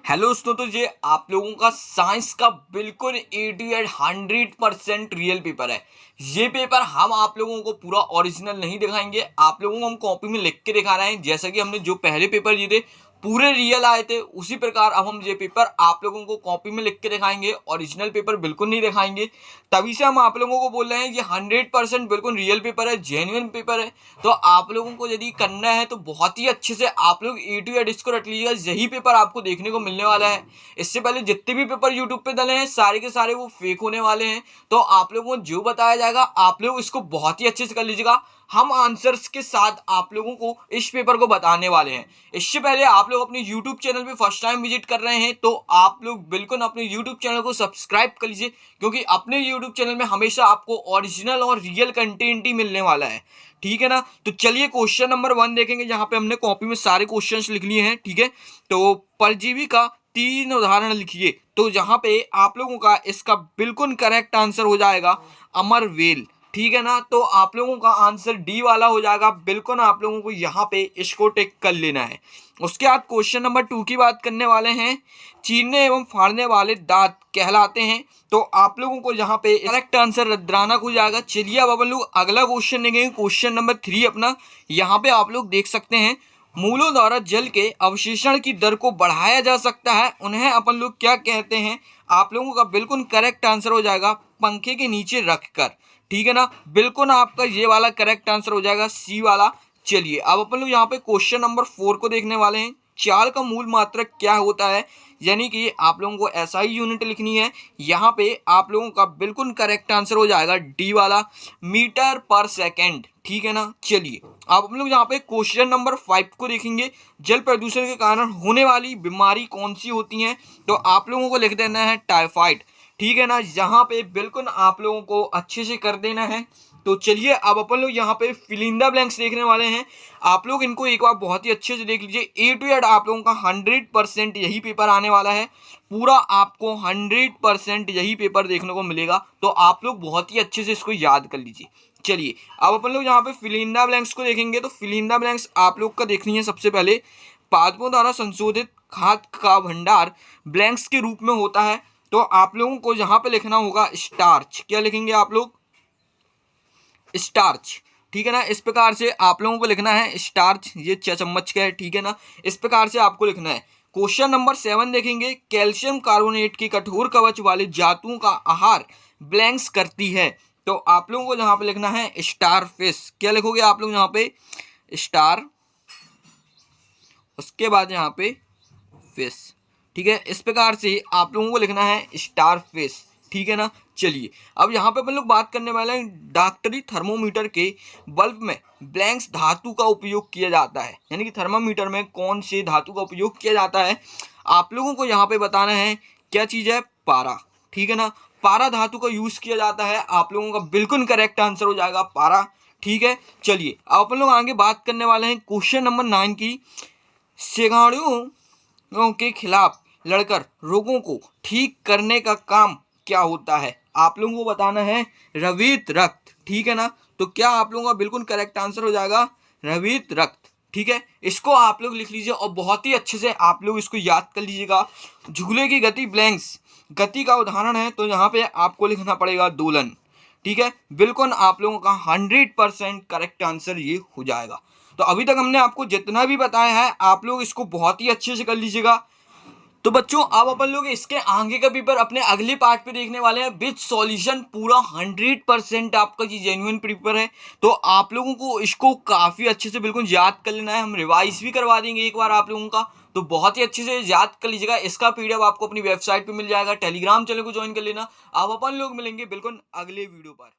Hello दोस्तों, तो ये आप लोगों का साइंस का बिल्कुल 100% रियल पेपर है। ये पेपर हम आप लोगों को पूरा ओरिजिनल नहीं दिखाएंगे, आप लोगों को हम कॉपी में लिख के दिखा रहे हैं। जैसा कि हमने जो पहले पेपर दिए थे पूरे रियल आए थे, उसी प्रकार अब हम ये पेपर आप लोगों को कॉपी में लिख के दिखाएंगे। ओरिजिनल पेपर बिल्कुल नहीं दिखाएंगे। तभी से हम आप लोगों को बोल रहे हैं ये 100% बिल्कुल रियल पेपर है, जेन्युइन पेपर है। तो आप लोगों को यदि करना है तो बहुत ही अच्छे से आप लोग ए टू जेड इसको रट लीजिएगा। यही पेपर आपको देखने को मिलने वाला है। इससे पहले जितने भी पेपर यूट्यूब पे डले हैं सारे के सारे वो फेक होने वाले हैं। तो आप लोगों को जो बताया जाएगा आप लोग इसको बहुत ही अच्छे से कर लीजिएगा। हम आंसर्स के साथ आप लोगों को इस पेपर को बताने वाले हैं। इससे पहले आप लोग अपने यूट्यूब चैनल पे फर्स्ट टाइम विजिट कर रहे हैं तो आप लोग बिल्कुल अपने यूट्यूब चैनल को सब्सक्राइब कर लीजिए, क्योंकि अपने यूट्यूब चैनल में हमेशा आपको ओरिजिनल और रियल कंटेंट ही मिलने वाला है। ठीक है ना। तो चलिए क्वेश्चन नंबर 1 देखेंगे, जहां पे हमने कॉपी में सारे क्वेश्चंस लिख लिए हैं। ठीक है, तो परजीवी का 3 उदाहरण लिखिए। तो जहां पे आप लोगों का इसका बिल्कुल करेक्ट आंसर हो जाएगा अमरवेल। ठीक है ना, तो आप लोगों का आंसर डी वाला हो जाएगा। बिल्कुल आप लोगों को यहाँ पे इसको टिक कर लेना है। उसके बाद क्वेश्चन नंबर 2 की बात करने वाले हैं। चीरने एवं फाड़ने वाले दांत कहलाते हैं। तो आप लोगों को यहाँ पे करेक्ट आंसर रद्रानक हो जाएगा। चलिए अब अपन लोग अगला क्वेश्चन देखेंगे, क्वेश्चन नंबर 3 अपना। यहाँ पे आप लोग देख सकते हैं, मूलों द्वारा जल के अवशोषण की दर को बढ़ाया जा सकता है, उन्हें अपन लोग क्या कहते हैं। आप लोगों का बिल्कुल करेक्ट आंसर हो जाएगा पंखे के नीचे रखकर। ठीक है ना, बिल्कुल आपका ये वाला करेक्ट आंसर हो जाएगा सी वाला। चलिए अब अपन लोग यहाँ पे क्वेश्चन नंबर 4 को देखने वाले हैं। चाल का मूल मात्रक क्या होता है, यानी कि आप लोगों को एसआई यूनिट लिखनी है। यहाँ पे आप लोगों का बिल्कुल करेक्ट आंसर हो जाएगा डी वाला, मीटर पर सेकंड। ठीक है ना। चलिए अब हम लोग यहाँ पे क्वेश्चन नंबर 5 को देखेंगे। जल प्रदूषण के कारण होने वाली बीमारी कौन सी होती है। तो आप लोगों को लिख देना है टाइफाइड। ठीक है ना, यहाँ पे बिल्कुल आप लोगों को अच्छे से कर देना है। तो चलिए अब अपन लोग यहाँ पे फिल इन द ब्लैंक्स देखने वाले हैं। आप लोग इनको एक बार बहुत ही अच्छे से देख लीजिए। ए टू जेड आप लोगों का 100% यही पेपर आने वाला है। पूरा आपको 100% यही पेपर देखने को मिलेगा। तो आप लोग बहुत ही अच्छे से इसको याद कर लीजिए। चलिए अब अपन लोग यहाँ पे फिल इन द ब्लैंक्स को देखेंगे। तो फिल इन द ब्लैंक्स आप लोग का देखनी है। सबसे पहले पादपों द्वारा संशोधित खाद्य का भंडार ब्लैंक्स के रूप में होता है। तो आप लोगों को यहाँ पे लिखना होगा स्टार्च। क्या लिखेंगे आप लोग, स्टार्च। ठीक है ना, इस प्रकार से आप लोगों को लिखना है स्टार्च। ये 6 चम्मच का है। ठीक है ना, इस प्रकार से आपको लिखना है। क्वेश्चन नंबर 7 देखेंगे। कैल्शियम कार्बोनेट की कठोर कवच वाले धातुओं का आहार ब्लैंक्स करती है। तो आप लोगों को यहाँ पे लिखना है स्टार फिश। क्या लिखोगे आप लोग यहाँ पे, स्टार, उसके बाद यहाँ पे फिश। ठीक है, इस प्रकार से आप लोगों को लिखना है स्टार फिश। ठीक है ना। चलिए अब यहाँ पे अपन लोग बात करने वाले हैं डॉक्टरी थर्मोमीटर के बल्ब में ब्लैंक्स धातु का उपयोग किया जाता है, यानी कि थर्मोमीटर में कौन से धातु का उपयोग किया जाता है। आप लोगों को यहाँ पे बताना है क्या चीज़ है, पारा। ठीक है ना, पारा धातु का यूज किया जाता है। आप लोगों का बिल्कुल करेक्ट आंसर हो जाएगा पारा। ठीक है, चलिए अब अपन लोग आगे बात करने वाले हैं क्वेश्चन नंबर 9 की। सिगाड़ियों के खिलाफ लड़कर रोगों को ठीक करने का काम क्या होता है। आप लोगों को बताना है रवित रक्त। ठीक है ना, तो क्या आप लोगों का बिल्कुल करेक्ट आंसर हो जाएगा रवित रक्त। ठीक है, इसको आप लोग लिख लीजिए और बहुत ही अच्छे से आप लोग इसको याद कर लीजिएगा। झूले की गति ब्लैंक्स गति का उदाहरण है। तो यहाँ पे आपको लिखना पड़ेगा दोलन। ठीक है, बिल्कुल आप लोगों का 100% करेक्ट आंसर ये हो जाएगा। तो अभी तक हमने आपको जितना भी बताया है आप लोग इसको बहुत ही अच्छे से कर लीजिएगा। तो बच्चों अब अपन लोग इसके आगे का पेपर अपने अगले पार्ट पे देखने वाले हैं विद सॉल्यूशन। पूरा 100% आपका ये जेन्युइन पेपर है। तो आप लोगों को इसको काफ़ी अच्छे से बिल्कुल याद कर लेना है। हम रिवाइज भी करवा देंगे एक बार आप लोगों का, तो बहुत ही अच्छे से याद कर लीजिएगा। इसका पीडीएफ आपको अपनी वेबसाइट पे मिल जाएगा। टेलीग्राम चैनल को ज्वाइन कर लेना। अब अपन लोग मिलेंगे बिल्कुल अगले वीडियो पर।